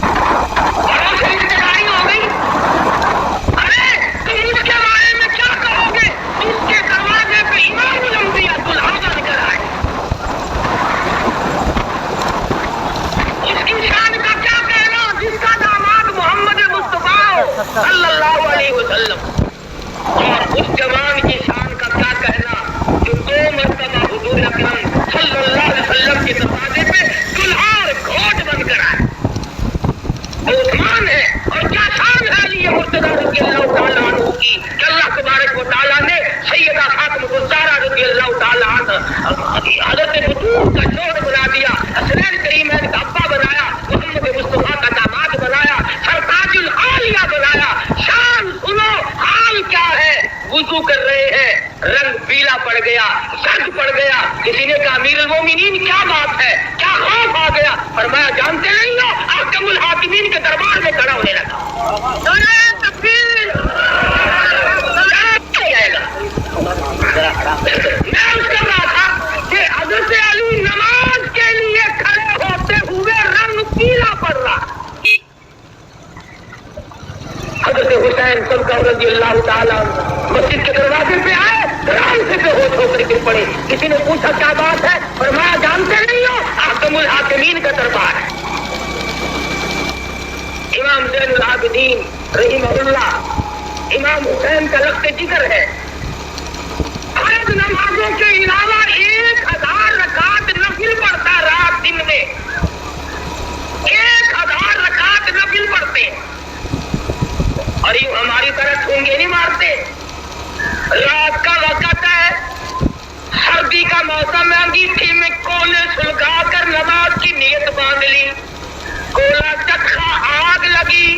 بڑوں سے رشتے داری ہو گئی. ارے تم اس کے بارے میں کیا کہو گے جس کے دروازے پہ امام الانبیاء دلہا بن کر آئے؟ اس کی شان کا کیا کہنا جس کا داماد محمد مصطفیٰ صلی اللہ علیہ وسلم. اور اس جوان کی شان کا کیا کہنا جو 2 مرتبہ حضور اکرم صلی اللہ علیہ وسلم کے دروازے پہ دلہار گھوٹ بن کر آئے. وہ عثمان ہے. اور کیا شان ہے علی مرتضیٰ رضی اللہ تعالیٰ عنہ کی کہ اللہ تبارک و تعالیٰ نے سیدہ فاطمہ الزہرا رضی اللہ تعالیٰ عنہ حضرت بطول کا شوہر بنا دیا، حسنین کریمین کا ابا بنایا، محمد مصطفیٰ کا داماد بنایا، سرتاج العالیہ بنایا. شان سنو، حال کیا ہے؟ وضو کر رہے ہیں، رنگ پیلا پڑ گیا، سرد پڑ گیا. کسی نے کہا امیر المومنین کیا بات ہے، کیا خوف آ گیا؟ فرمایا جانتے نہیں ہو، حاکم الحاکمین کے دربار میں کھڑا ہونے لگا. میں اس کر رہا تھا کہ حضرت علی نماز کے لیے کھڑے ہوتے ہوئے رنگ پیلا پڑ رہا. حضرت حسین سرکار رضی اللہ تعالیٰ مسجد کے دروازے پہ آئے، رام سے بے ہوش ہو کر گر پڑے. کسی نے پوچھا کیا بات ہے؟ فرمایا جانتے نہیں ہو، حاکم الحاکمین کا دربار ہے. امام زین العابدین رحمہ اللہ، امام حسین کا لخت جگر ہے. فرض نمازوں کے علاوہ 1000 رکعت نفل پڑھتا رات دن میں. 1000 رکعت نفل پڑھتے. اور یہ ہماری طرح ٹھونگے نہیں مارتے. رات کا وقت ہے، سردی کا موسم ہے، انگیٹھی میں کولے سلگا کر نماز کی نیت باندھ لی. کولا چکھا، آگ لگی،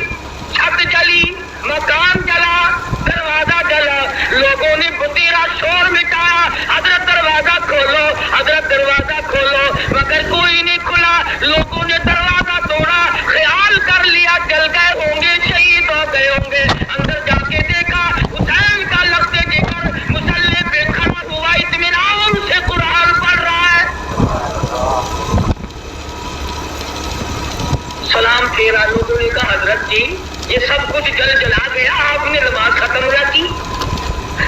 چھت جلی، مکان جلا، دروازہ جلا. لوگوں نے بتیرا شور مٹایا، حضرت دروازہ کھولو، حضرت دروازہ کھولو، مگر کوئی نہیں کھلا. لوگوں نے دروازہ توڑا، خیال کر لیا جل گئے ہوں گے، شہید ہو گئے ہوں گے. اندر جا کے دیکھا حسین کا لخت جگر مسلح پہ کھڑا ہوا، اطمینان سے قرآن پڑھ رہا ہے. سلام پھیرا. لوگوں نے کہا حضرت جی یہ سب کچھ جل جلا گیا، آپ نے نماز ختم نہ کی.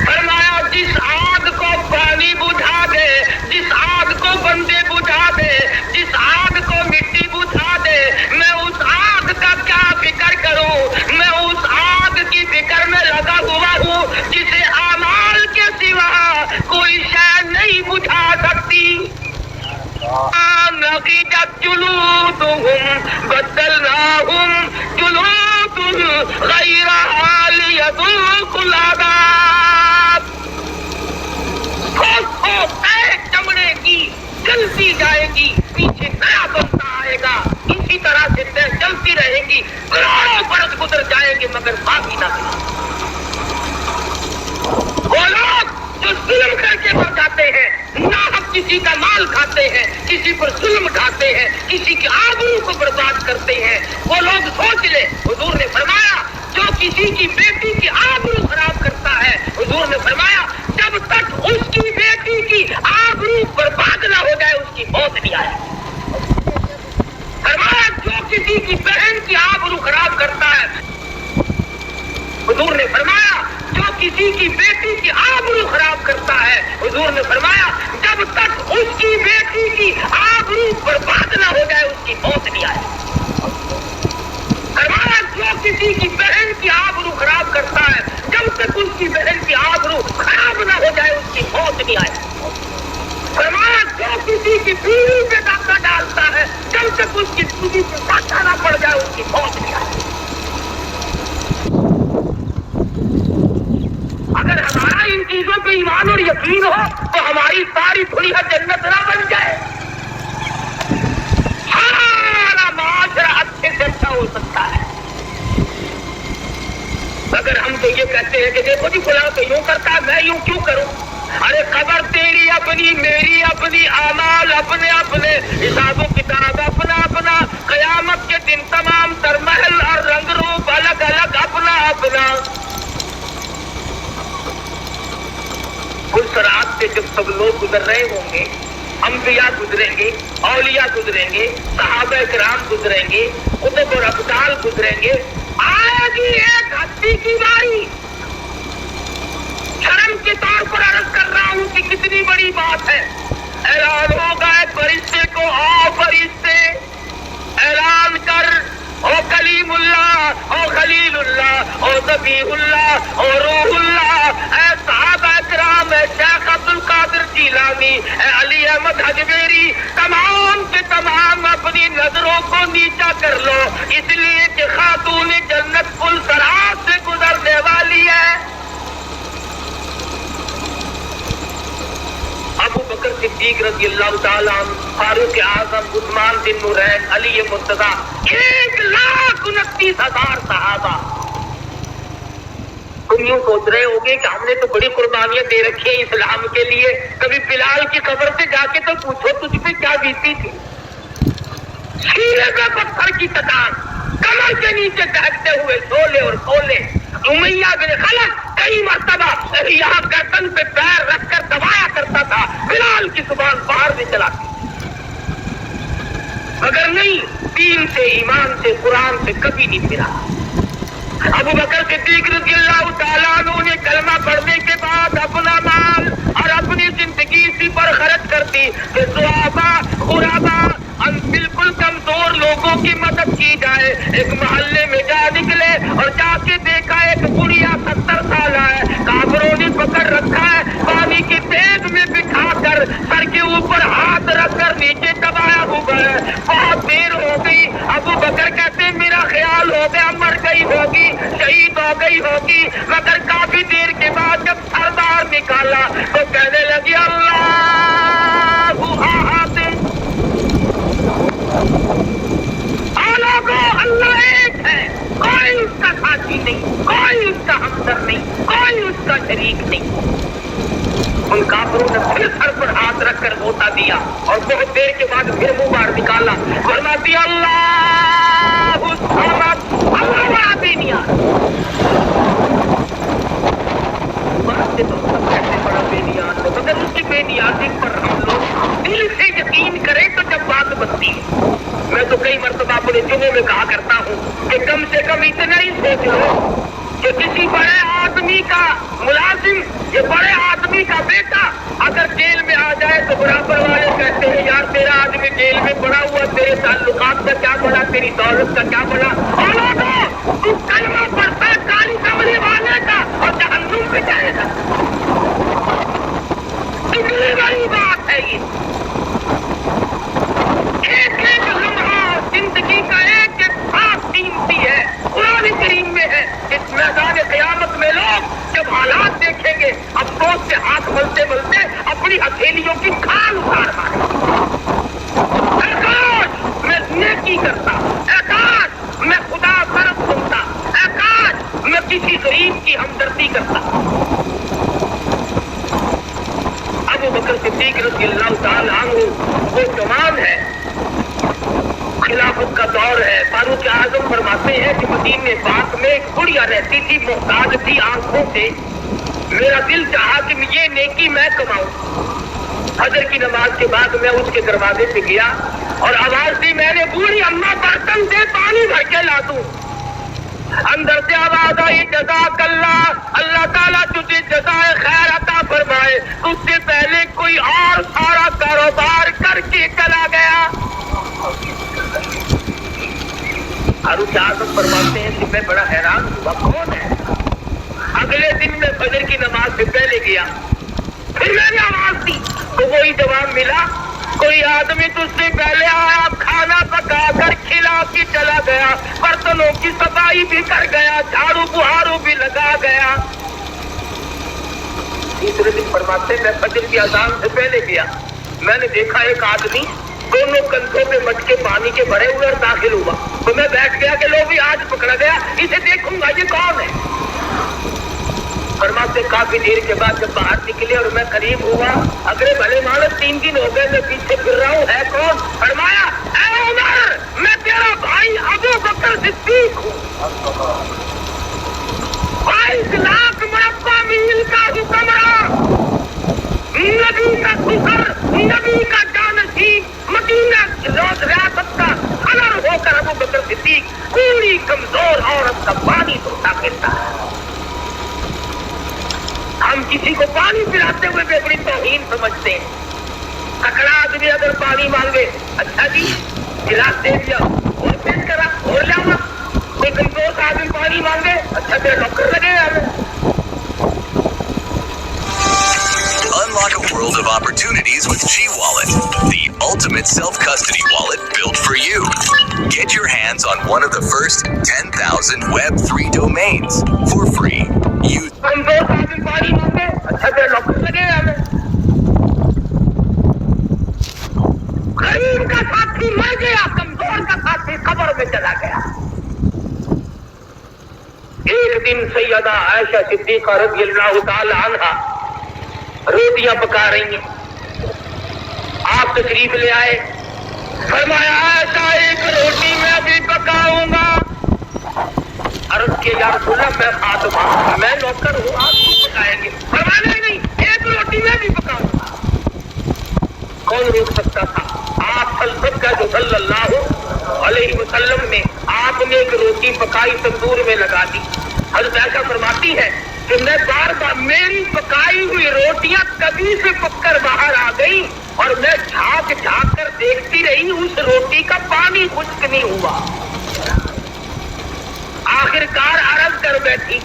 فرمایا جس آگ کو پانی بجھا دے، جس آگ کو بندے بجھا دے، جس آگ کو مٹی بجھا دے، میں اس آگ کا کیا فکر کروں؟ میں اس آگ کی فکر میں لگا ہوا ہوں جسے اعمال کے سوا کوئی شے نہیں بجھا سکتی. نقیجت جلودهم بدلناهم جلود غیرها لیذوقوا العذاب. چمڑے کی جلتی جائے گی، پیچھے نیا بنتا آئے گا، اسی طرح سے چلتی رہے گی، کروڑوں برس گزر جائیں گے مگر باقی نہ ملے. وہ لوگ جو ظلم کر کے مر جاتے ہیں، ناحق کسی کا مال کھاتے ہیں، کسی پر ظلم ڈھاتے ہیں، کسی کی آبرو کو برباد کرتے ہیں، وہ لوگ سوچ لے. حضور نے فرمایا جو کسی کی بیٹی کی آبرو خراب کرتا ہے، حضور نے فرمایا جب تک اس کی بیٹی کی آبرو برباد نہ ہو جائے اس کی موت نہیں آئے. فرمایا جو کسی کی بہن کی آبرو خراب کرتا ہے، حضور نے فرمایا جو کسی کی بیٹی کی آبرو خراب کرتا ہے، حضور نے فرمایا جب تک اس کی بیٹی کی آبرو برباد نہ ہو جائے اس کی موت نہیں آئے. فرمایا جو کسی کی بہن کی آبرو خراب کرتا ہے، جب تک اس کی بہن کی آبرو خراب نہ ہو جائے اس کی موت نہیں آئے. فرمایا جو کسی کی بیوی پہ ڈاکہ ڈالتا ہے، جب تک اس کی بیوی پہ ڈاکہ نہ پڑ جائے اس کی موت نہیں آئے. اگر ہمارا ان چیزوں پہ ایمان اور یقین ہو تو ہماری ساری دنیا جنت نہ بن جائے. سارا معاشرہ اچھے سے اچھا ہو سکتا ہے. اگر ہم تو یہ کہتے ہیں کہ دیکھو جی فلاں تو یوں کرتا ہے میں یوں کیوں کروں. ارے خبر تیری اپنی، میری اپنی، اعمال اپنے اپنے، حساب و کتاب اپنا اپنا، قیامت کے دن تمام تر محل اور رنگ روپ الگ الگ اپنا اپنا. اس رات سے جب سب لوگ گزر رہے ہوں گے، انبیاء گزریں گے، اولیاء گزریں گے، صحابہ کرام گزریں گے، قطب اور ابدال گزریں گے، آئے گی ایک ہستی کی باری. شرم کے طور پر عرض کر رہا ہوں کہ کتنی بڑی بات ہے. اعلان ہوگا ایک فرشتے کو، آؤ فرشتے اعلان کر، او کلیم اللہ، او خلیل اللہ، او ذبیح اللہ، او روح اللہ، اے صحابہ کرام، اے شیخ عبد القادر جیلانی، اے علی احمد حجویری، تمام کے تمام اپنی نظروں کو نیچا کر لو، اس لیے کہ خاتون جنت پل صراط سے گزرنے والی ہے. ابو بکر صدیق رضی اللہ تعالیٰ عنہ، فاروق اعظم، عثمان بن نورین، علی مرتضیٰ، 1,29,000 صحابہ. تم یوں سوچ رہے ہوگے کہ ہم نے تو بڑی قربانیاں دے رکھی ہیں اسلام کے لیے. کبھی بلال کی قبر سے جا کے تو پوچھو تجھ پہ کیا بیتی تھی. سینے پہ پتھر کی چٹان، کمر کے نیچے دہتے ہوئے شولے اور کولے. امیہ بن خلف کئی مرتبہ یہاں گردن پہ پیر رکھ کر دبایا کرتا تھا، بلال کی زبان باہر نہیں چلاتی. مگر نہیں، دین سے، ایمان سے، قرآن سے کبھی نہیں پھرا. ابو بکر صدیق رضی اللہ تعالیٰ عنہ نے کلمہ پڑھنے کے بعد اپنا مال اور اپنی زندگی اسی پر خرچ کر دی کہ ضعفاء، غرباء، بالکل کمزور لوگوں کی مدد کی جائے. ایک محلے میں جا نکلے اور جا کے دیکھا ایک بڑھیا 70 سالہ ہے، کافروں نے پکڑ رکھا ہے، پانی کی دیگ میں بٹھا کر سر کے اوپر ہاتھ رکھ کر نیچے دبایا ہوا ہے. بہت دیر ہو گئی. ابو بکر کہتے میرا خیال ہو گیا مر گئی ہوگی، شہید ہو گئی ہوگی. مگر کافی دیر کے بعد جب سر باہر نکالا تو کہنے لگی اللہ اللہ ایک ہے، کوئی اس کا ساتھی نہیں، کوئی اس کا ہمدرد نہیں، کوئی اس کا شریک نہیں. ان کافروں نے پھر سر پر ہاتھ رکھ کر غوطہ دیا اور بہت دیر کے بعد پھر منہ باہر نکالا، ورنہ دیا اللہ بڑا بے نیاز. بات سے تو سب کہتے بڑا بے نیاز ہے، مگر اس کی بے نیازی پر ہم لوگ دل سے یقین کریں تو جب بات بنتی ہے. میں تو کئی مرتبہ اپنے جمعوں میں کہا کرتا ہوں کہ کم سے کم اتنا ہی سوچ لو کہ کسی بڑے آدمی کا ملازم یا بڑے آدمی کا بیٹا اگر جیل میں آ جائے تو برابر والے کہتے ہیں یار تیرا آدمی جیل میں پڑا ہوا، تیرے تعلقات کا کیا بنا، تیری دولت کا کیا بنا. تو کلمہ پڑھتا ہے کالی کمری والے کا اور جہنم پہ جائے گا. کتنی بڑی بات ہے یہ. وہ جوان ہے، خلافت کا دور ہے۔ فاروق اعظم فرماتے ہیں کہ مدینے پاک میں ایک بڑھیا رہتی تھی، محتاج تھی آنکھوں سے، میرا دل چاہا کہ یہ نیکی میں کماؤں۔ فجر کی نماز کے بعد میں اس کے دروازے پہ گیا اور آواز دی، میں نے بوڑھی اماں برتن سے پانی بھر کے لا دوں۔ اندر سے آواز آئی، جزاک اللہ، اللہ تعالیٰ تجھے جزائے خیر عطا فرمائے، تجھ سے پہلے کوئی اور سارا کاروبار کر کے چلا گیا۔ فاروق اعظم فرماتے ہیں کہ میں بڑا حیران ہوا، کون ہے؟ اگلے دن میں فجر کی نماز سے پہلے گیا، پھر میں نے آواز دی تو وہی جواب ملا، کوئی آدمی تجھ سے پہلے آیا، کھانا پکا کر کھلا کے چلا گیا، برتنوں کی صفائی بھی کر گیا، جھاڑو بہارو بھی لگا گیا۔ تیسرے دن فرماتے میں فجر کی اذان سے پہلے گیا، میں نے دیکھا ایک آدمی دونوں کندھوں پہ مٹکے پانی کے بھرے ہوئے اور داخل ہوا، تو میں بیٹھ گیا کہ لو بھی آج پکڑا گیا، اسے دیکھوں گا یہ کون ہے۔ فرماتے کافی دیر کے بعد جب باہر نکلے اور میں قریب ہوا، اگلے بھلے مانو 3 دن ہو گئے میں پیچھے پھر رہا ہوں، ہے کون؟ فرمایا، اے عمر، میں تیرا بھائی ابو بکر صدیق ہوں۔ 22 لاکھ مربع میل کا حکمراں، نبی کا سکر، نبی کا جانشین، مدینہ روز ریاست کا صدر ہو کر ابو بکر صدیق پوری کمزور عورت کا پانی دھوتا پھرتا ہے۔ ہم کسی کو پانی پلاتے ہوئے بے بڑی توہین سمجھتے ہیں۔ تکڑا آدمی اگر پانی مانگے، اچھا جی گلاس دے دیا اور پیش کرا اور لاؤں، کوئی کمزور آدمی پانی مانگے، اچھا تیرا ڈاکٹر لگے ہمیں۔ Unlock a world of opportunities with G Wallet, the ultimate self-custody wallet built for you. Get your hands on one of the first 10,000 Web3 domains for free. Use کمزور آدمی پانی مانگے، اچھا تیرا ڈاکٹر لگے ہمیں۔ غریب کا ساتھی مر گیا، کمزور کا ساتھی قبر میں چلا گیا۔ ایک دن سیدہ عائشہ صدیقہ رضی اللہ تعالی عنہا روٹیاں پکا رہی ہیں، آپ تشریف لے آئے، فرمایا عائشہ ایک روٹی میں بھی پکاؤں گا۔ عرض کے یا رسول اللہ میں خادم ہوں، میں نوکر ہوں، آپ کیوں پکائیں گے؟ فرمایا نہیں، ایک روٹی میں بھی پکاؤں گا۔ کون روک سکتا تھا؟ آپ فلسفہ کا جو صلی اللہ علیہ وسلم نے آپ نے ایک روٹی پکائی تندور میں لگا دی۔ حضرت عائشہ فرماتی ہے کہ میں بار بار میری پکائی ہوئی روٹیاں کبھی سے پک کر باہر آ گئی اور میں جھانک جھانک کر دیکھتی رہی، اس روٹی کا پانی خشک نہیں ہوا۔ آخرکار عرض کر بیٹھی،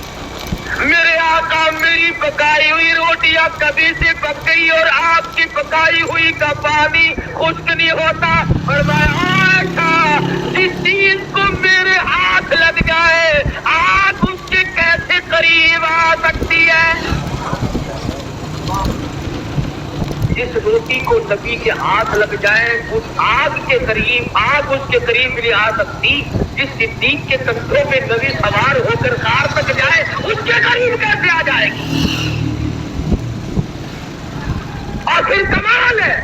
میرے آقا میری پکائی ہوئی روٹیاں کبھی سے پک گئی اور آپ کی پکائی ہوئی کا پانی خشک نہیں ہوتا۔ فرمایا عائشہ جس چیز کو میرے ہاتھ لگ جائے آگ اس کے کیسے قریب آ سکتی ہے؟ جس روٹی کو نبی کے ہاتھ لگ جائے اس آگ کے قریب، آگ اس کے قریب نہیں آ سکتی۔ جس صدیق کے کندھوں پہ نبی سوار ہو کر کار تک جائے اس کے قریب کیسے آ جائے گی؟ اور پھر کمال ہے،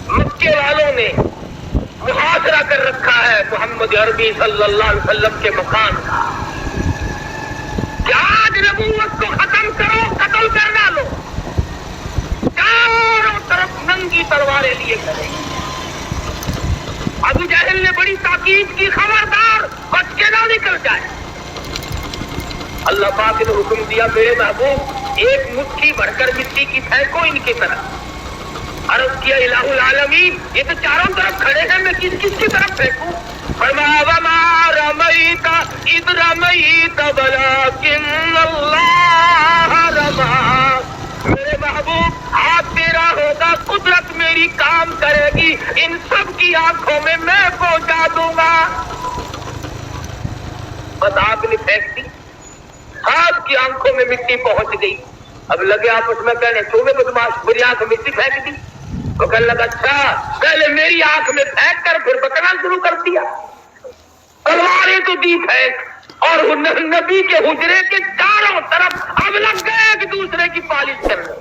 مکے والوں نے محاصرہ کر رکھا ہے محمد عربی صلی اللہ علیہ وسلم کے مکان کا کہ آج نبوت کو ختم کرو، قتل کر ڈالو، چاروں طرف ننگی تلواریں لیے کریں۔ ابو جہل نے بڑی تاکید کی، خبردار بچ کے نہ نکل جائے۔ اللہ پاک نے حکم دیا، میرے محبوب ایک مٹھی بھر کر مٹی کی پھینکو ان کی طرف۔ عرض کیا الہ العالمین یہ تو چاروں طرف کھڑے ہیں، میں کس کس کی طرف پھینکوں؟ فرمایا وما رمیت اذ رمیت ولکن اللہ رمی۔ میرے محبوب ہاتھ تیرا ہوگا، قدرت میری کام کرے گی، ان سب کی آنکھوں میں پہنچا دوں گا۔ بس آپ نے پھینک دی، آپ کی آنکھوں میں مٹی پہنچ گئی۔ اب لگے آپس میں کہنے تمہیں بدماش میری آنکھ میں مٹی پھینک دی؟ تو کہنے لگا اچھا پہلے میری آنکھ میں پھینک کر پھر بکنا شروع کر دیا۔ تلواریں تو دی پھینک اور نبی کے حجرے کے چاروں طرف اب لگ گئے ایک دوسرے کی پالش کرنے۔